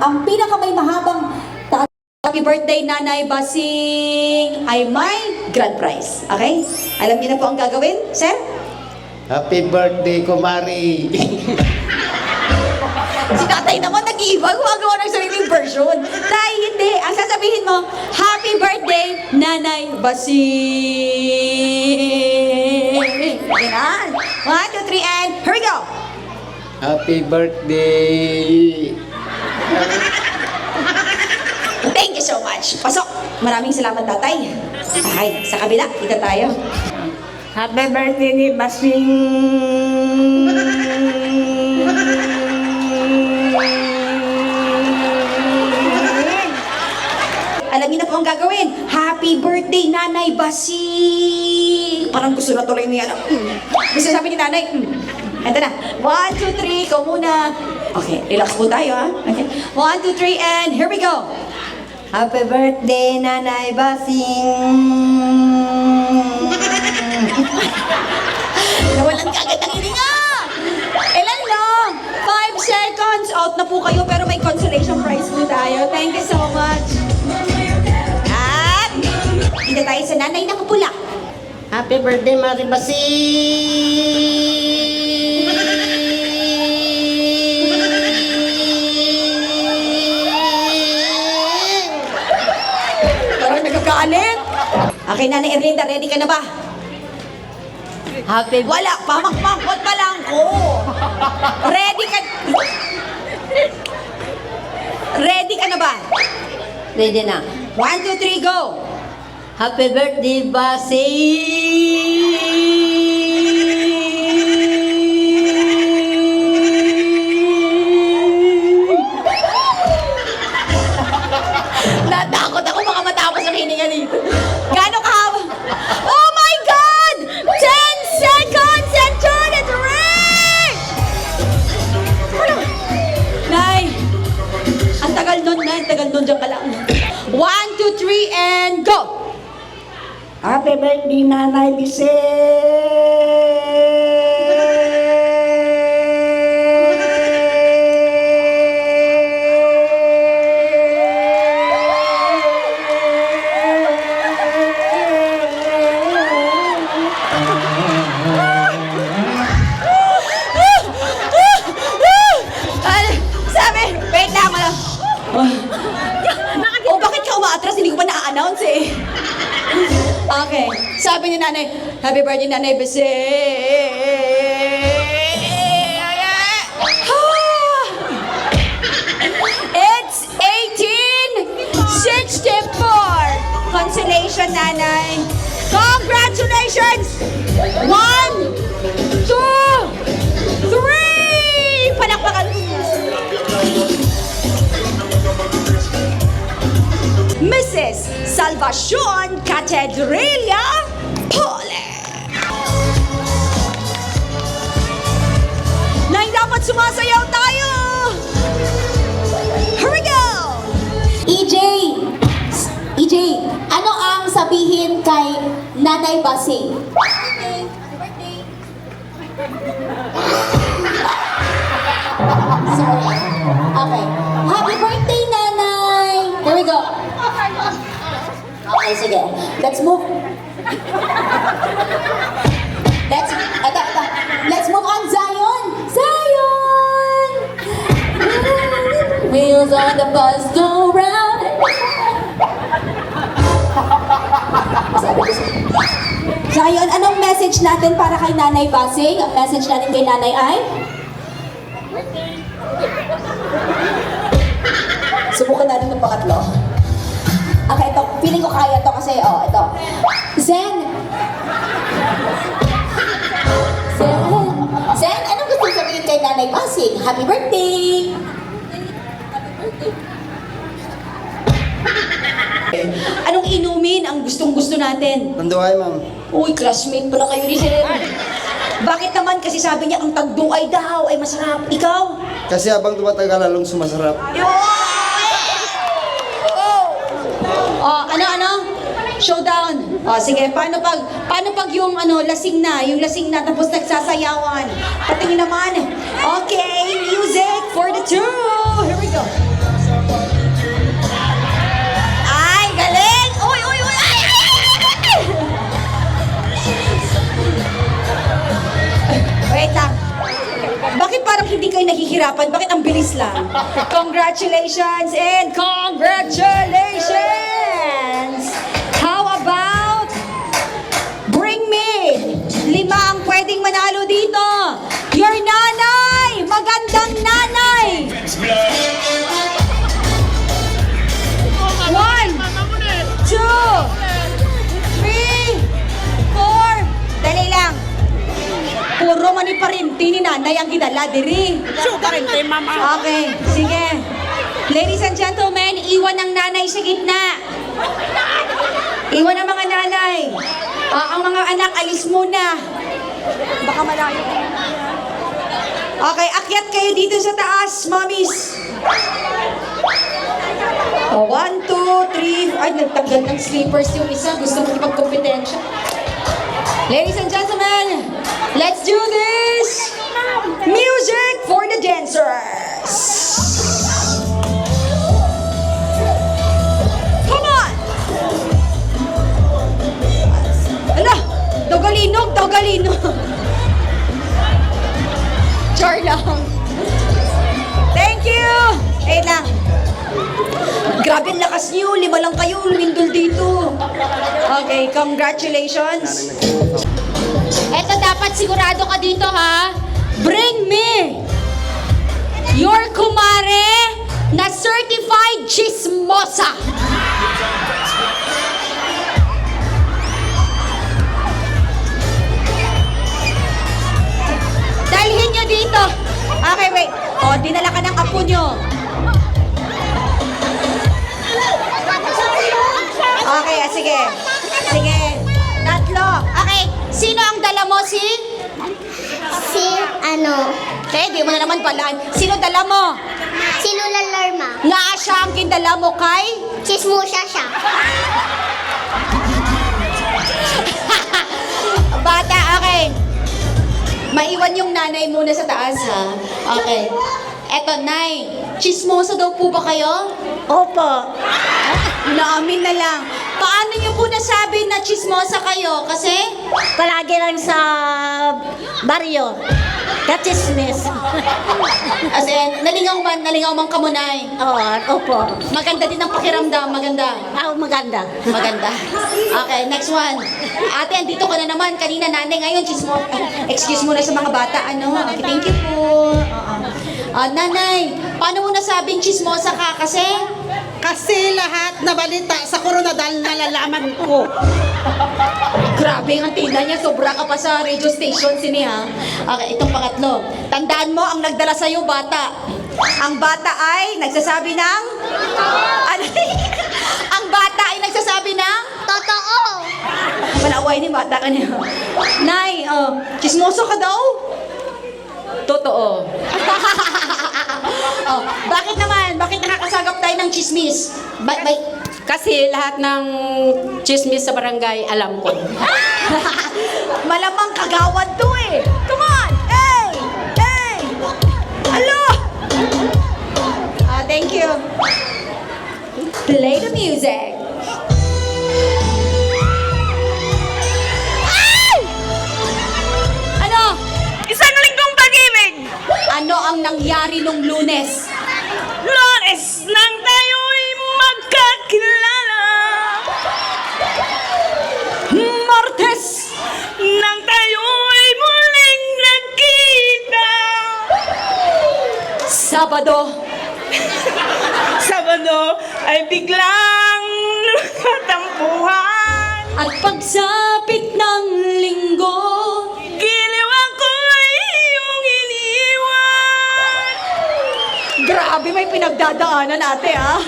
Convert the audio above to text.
ang pinakamay mahabang happy birthday, Nanay Basing, ay may grand prize. Okay? Alam niyo na po ang gagawin, sir? Happy birthday, Kumari! Si tatay naman nag-iiba, gumagawa ng sariling version. Tay, hindi. Ang sasabihin mo, happy birthday, Nanay Basing. Ganyan. 1, 2, 3, and here we go. Happy birthday! Thank you so much. Pasok. Maraming salamat, tatay. Okay, sa kabila, kita tayo. Happy birthday ni Basing! Alam niyo na po ang gagawin. Happy birthday, Nanay Basing! Parang gusto na tuloy niya. Gusto sabi ni Nanay. Ito na. 1, 2, 3. Ikaw muna. Okay, relax po tayo, ha? Okay. 1, 2, 3, and here we go. Happy birthday, Nanay Basing! Nawalan ka agad ng hininga! Ilan lang? 5 seconds. Out na po kayo, pero may consolation prize po tayo. Thank you so much. At, dito tayo sa nanay na kapula. Happy birthday, Mari Basing! Parang nagkakalit. Okay, Nanay Erlinda, ready ka na ba? Happy Wala, pamakmakot pa lang ko. Ready ka... Ready ka na ba? Ready na. 1, 2, 3, go! Happy birthday, Basing! Natakot ako baka matapos ang hininga dito. Gano'n kahaba? Oh my God! 10 seconds and turn it red! Nay, ang tagal nun, Nay. Ang tagal nun, dyan ka lang. 1, 2, 3, and go! Happy birthday, Nanay Sabi, wait lang, wala. Oh, bakit ka umaatras? Hindi ko pa na-announce eh. Okay. Sabi ni Nanay, happy birthday, Nanay Bese. It's 1864. Consolation, Nanay. Congratulations! 1, 2, 3! Palakpakan. Mrs. Salvacion Catedralia Pole. Nay, dapat sumasayaw tayo! Here we go! EJ, ano ang sabihin kay Nanay Basing? Sorry. Okay. Happy birthday, Nanay! Here we go. Okay, sige. Let's move. Let's move on, Zion! Zion! Wheels on the bus go round. Zion, anong message natin para kay Nanay Basing? Ang message natin kay Nanay ay? Subukan natin ng pangatlo. Okay, ito. Feeling ko kaya to kasi, ito. Zen! Zen, anong gusto sabihin kay Nanay Basing? Happy birthday! Anong inumin ang gustong-gusto natin? Tanduay, ma'am. Uy, classmate pala kayo ni Zen. Bakit naman? Kasi sabi niya, ang tagduay daw ay masarap. Ikaw? Kasi habang tumatagal, lalong sumasarap. Ano? Showdown. Sige, paano pag yung lasing na tapos nagsasayawan? Patingin naman. Okay, music for the two. Here we go. Congratulations and congratulations! How about Bring Me? 5 ang pwedeng manalo dito. Your nanay! Magandang nanay! 1, 2, 3, 4. Dali lang. Puro mani pa rin. Tini nanay ang gidala, diri. Okay, sige. Ladies and gentlemen, iwan ang nanay sa gitna. Iwan ang mga nanay. Ang mga anak, alis muna. Baka malayo. Okay, akyat kayo dito sa taas, mommies. 1, 2, 3. Ay, nagtanggal ng slippers yung isa. Gusto mo ipagkompetensya. Ladies and gentlemen, let's do this! Music for the dancers! Come on! Ala! Dogalinog! Char lang. Thank you! Wait lang. Grabe ang lakas niyo. 5 lang kayo. Lumindol dito. Okay, congratulations. Eto, dapat sigurado ka dito, ha? Bring me your kumare na certified chismosa. Dalhin nyo dito. Okay, wait. O, dinala ka ng apo nyo. Okay, sige. Sige. 3. Okay, sino ang dala mo? Si di mo na naman palaan. Sino dala mo? Larma. Nga siya ang kindala mo kay? Chismosa siya. Bata, okay. Maiwan yung nanay muna sa taas, ha? Okay. Eto, Nay. Chismosa daw po ba kayo? Opo. Naamin na lang. Paano niyo po nasabi na chismosa kayo? Kasi? Palagi lang sa baryo. Katismis. As in, nalingaw man kamo, Nay. Oo, opo. Maganda din ang pakiramdam, maganda. Maganda. Maganda. Okay, next one. Ate, andito ka na naman. Kanina nanay, ngayon chismo. Excuse mo na sa mga bata. Okay, thank you po. Nanay, paano mo nasabing chismosa ka? Kasi lahat na balita sa Coronadal nalalaman ko. Grabe ang antina niya. Sobra ka pa sa radio station, ha? Okay, itong pangatlo. Tandaan mo, ang nagdala sa'yo, bata. Ang bata ay nagsasabi ng... Ano? Ang bata ay nagsasabi ng... Totoo. Malaway ni bata ka niya. Nay, chismoso ka daw? Totoo. Bakit naman? Bakit nakakasagap tayo ng chismis? Kasi lahat ng chismis sa barangay alam ko. Malamang kagawad to eh. Come on! Hey! Hey! Alo! Thank you. Play the music. Ay! Ano? Isang linggong pag-ibig! Ano ang nangyari nung Lunes? Lunes nang tayo'y magkakilala. Martes! Nang tayo'y muling nagkita. Sabado! Sabado ay biglang nakatampuhan. At pagsapit ng linggo, Giliwan ko ay iyong iniwan. grabe may pinagdadaanan ate, ha?